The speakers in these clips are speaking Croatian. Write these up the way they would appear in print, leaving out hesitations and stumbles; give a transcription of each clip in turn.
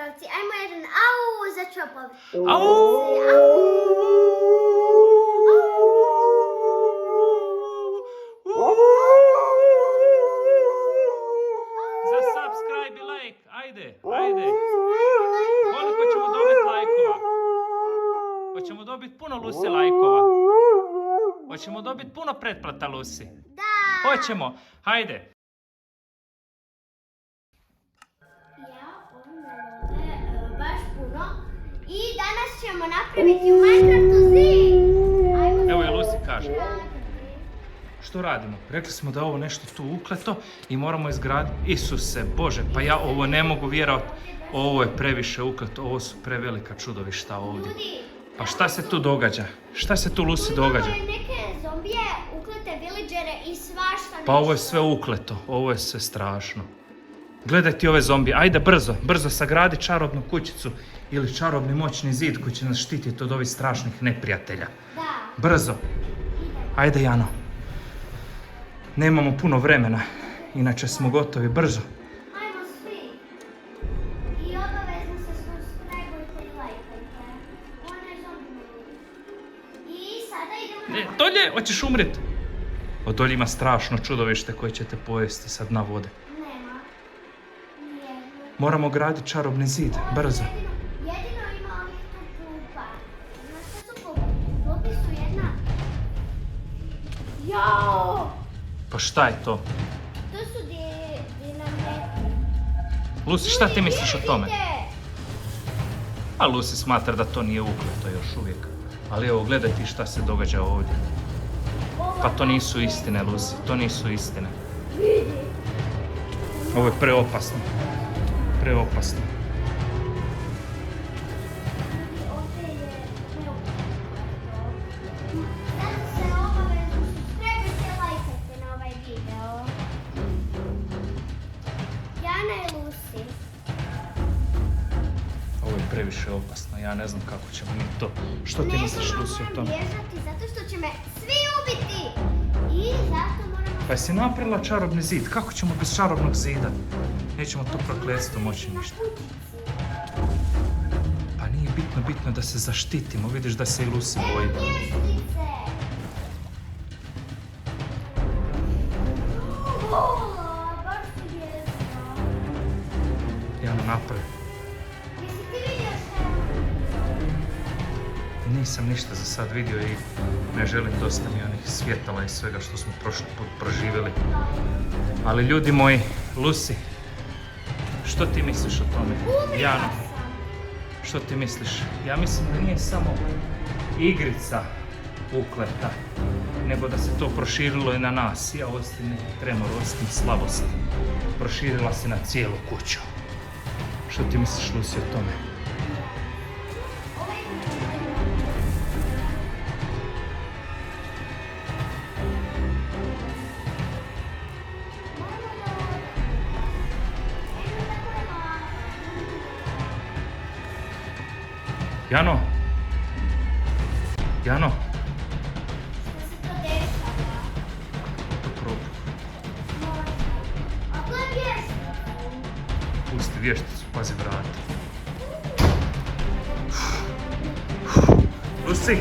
čoporovci, ajmo jedan au za čopov. Za subscribe i like, ajde. Koliko ćemo dobiti lajkova? Hoćemo dobiti puno Lucy lajkova. Hoćemo dobiti puno pretplata Lucy. Da! Hoćemo, hajde. Ja ovdje baš puno. I danas ćemo napraviti u Minecraftu zid. Evo je Lucy kaže. Što radimo? Rekli smo da je ovo nešto tu ukleto i moramo izgraditi. Isuse Bože, pa ja ovo ne mogu vjerovati. Ovo je previše ukleto, ovo su prevelika čudovišta ovdje. Pa šta se tu događa? Šta se tu Lucy događa? Imamo neke zombije, uklete villagere i svašta nešto. Pa ovo je sve ukleto, ovo je sve strašno. Gledaj ti ove zombije, ajde brzo sagradi čarobnu kućicu ili čarobni moćni zid koji će nas štititi od ovih strašnih neprijatelja. Da. Brzo. Ajde Jano. Nemamo puno vremena, inače smo gotovi, brzo. Ajmo svi. I obavezno se subscribe-ujte i lajkajte. One zombije. I sada idemo na... Dolje, hoćeš umrit. Od dolje ima strašno čudovište koje će te pojesti sad na vode. Nema. Nijedno. Moramo graditi čarobni zid, brzo. Jedino ima ovih tu klupa. Znaš šta su klupi? Klupi su jedna... Jao! Pa šta je to? To su dinameti. Lucy, šta ti misliš o tome? Vidite! A Lucy smatra da to nije ukleto još uvijek. Ali evo, gledaj ti šta se događa ovdje. Pa to nisu istine, Lucy, to nisu istine. Vidi! Ovo je preopasno. Preopasno. Ovdje je neopasno. Zato se obavezno subscribe-ujte i lajkajte na ovaj video. Jana i Lucy. Ovo je previše opasno, ja ne znam kako ćemo mi to. Što ti misliš, Lucy, o tome? Ne smemo bježati zato što će me svi ubiti. I zato moramo... Pa jesi napravila čarobni zid? Kako ćemo bez čarobnog zida? Nećemo to prokletstvo moći ništa. Pa nije bitno da se zaštitimo. Vidiš da se i Lucy boji. Vještice! Baš su vječno. Jano, napravi. Jesi ti vidio šta je? Nisam ništa za sad vidio i ne želim dosta ni onih svjetala i svega što smo prošli put proživjeli. Ali ljudi moji, Lucy, što ti misliš o tome? Umrila Jano, sam. što ti misliš? Ja mislim da nije samo igrica ukleta, nego da se to proširilo i na nas. Ja ostim neki tremor, ostim slabost. Proširila se na cijelu kuću. Što ti misliš, Lucy, o tome? Jano! Jano! Šta se to dešava? To probu. A ko je vještica? Pusti vješticu, pazi vrata. Lucy!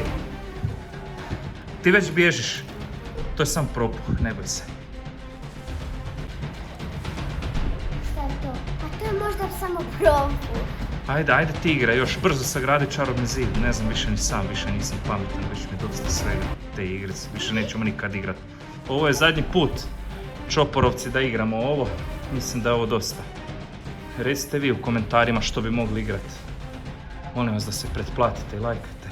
Ti već bježiš. To je sam propuh, ne boj se. Šta je to? A to je možda samo probu. Ajde ti igraj, još brzo sagradi čarobni zid. Ne znam, više ni sam, više nisam pametan, već mi je dosta svega te igrice. Više nećemo nikad igrati. Ovo je zadnji put, čoporovci, da igramo ovo. Mislim da je ovo dosta. Recite vi u komentarima što bi mogli igrati. Molim vas da se pretplatite i lajkajte.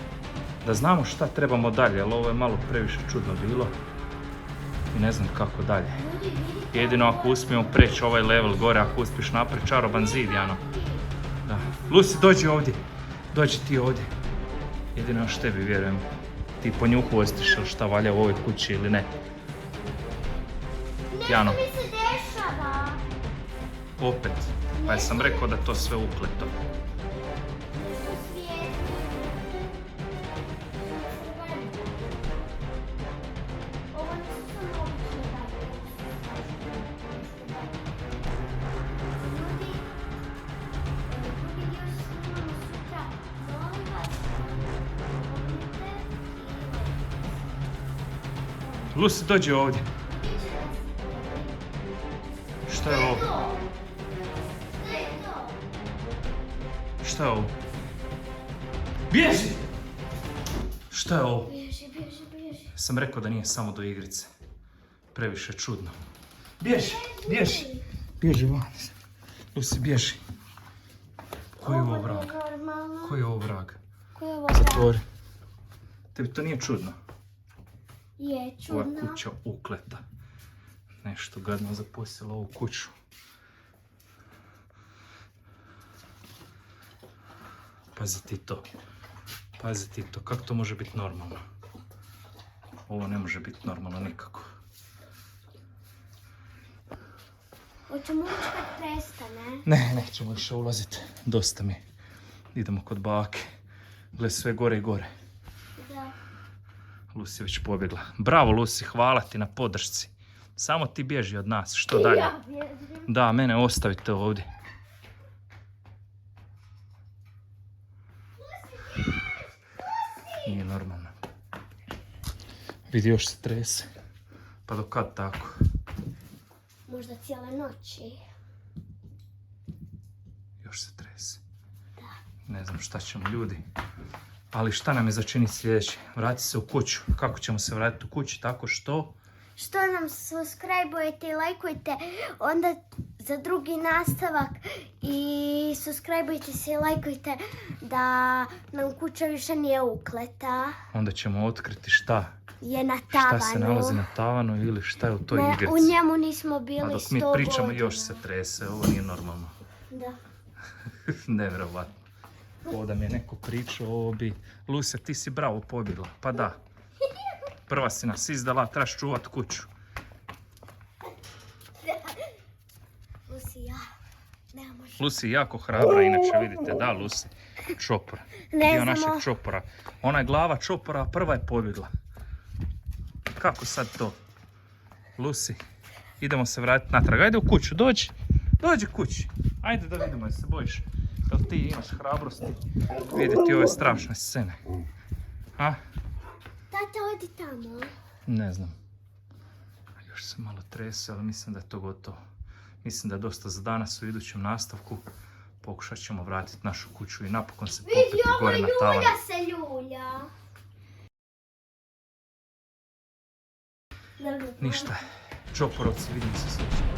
Da znamo šta trebamo dalje, ali ovo je malo previše čudno bilo. I ne znam kako dalje. Jedino ako uspijemo preći ovaj level gore, ako uspiješ napraviti čaroban zid, Jano. Da. Lucy, dođi ovdje. Dođi ti ovdje. Jedino još tebi vjerujem. Ti po njuhu ostiš ili šta valja u ovoj kući ili ne. Jano. Nešto mi se dešava. Opet. Pa jesam rekao da to sve ukleto. Nešto svijetli. Ovo nisu samo obične vatre. Ljudi, drugi dio Lucy, dođi ovdje. Šta je ovo? Šta je to? Šta je ovo? Bježi! Šta je ovo? Bježi. Sam rekao da nije samo do igrice. Previše čudno. Bježi! Bježi van. Lucy, bježi. Koji je ovo vrag? Normalno. Koji je ovo vrag? Koji je ovo vrag? Zatvori. Tebi to nije čudno? Je Ova čudno. kuća ukleta. Nešto gadno zaposjelo ovu kuću. Pazi ti to. Pazi ti to. Kako to može biti normalno? Ovo ne može biti normalno nikako. Hoćemo ući kad prestane? Ne, nećemo više ulaziti. Dosta mi. Idemo kod bake. Gle, sve gore i gore. Da. Lucy je već pobjegla. Bravo, Lucy, hvala ti na podršci. Samo ti bježi od nas. Što dalje? Ja bježim. Da, mene ostavite ovdje. Nije normalno. Vidi, još se trese. Pa do kad tako? Možda cijele noći. Još se trese. Ne znam šta ćemo, ljudi. Ali šta nam je za činiti sljedeće? Vrati se u kuću. Kako ćemo se vratiti u kući? Tako što? Što nam subscribe-ujete i lajkujte onda za drugi nastavak i subscribe-ujte se i lajkujte da nam kuća više nije ukleta. Onda ćemo otkriti šta. Je na tavanu. Šta se nalazi na tavanu ili šta je u toj Ne, igrici. u njemu nismo A bili dok 100 mi godina. pričamo još se trese. Ovo nije normalno. Da. Nevjerovatno. Ovo da mi je neko pričao, ovo bi... Lucy, ti si bravo pobjegla. Pa da. Prva si nas izdala, trebaš čuvat kuću. Lucy, ja. Ne može. Lucy je jako hrabra, inače vidite, da, Lucy. Čopor. Ne Dio znamo. našeg čopora. Ona je glava čopora, a prva je pobjegla. Kako sad to? Lucy, idemo se vratiti natrag. Ajde u kuću, dođi. Dođi kući. Ajde da vidimo, jel se bojiš? Jel ti imaš hrabrosti vidjeti ove strašne scene? A? Tata, odi tamo. Ne znam. Još se malo trese, ali mislim da je to gotovo. Mislim da je dosta za danas. U idućem nastavku pokušat ćemo vratiti našu kuću i napokon se popeti Vidi, ovo gore na tavan. ljulja se ljulja. Ništa. Čoporovci, vidimo se sljedeće.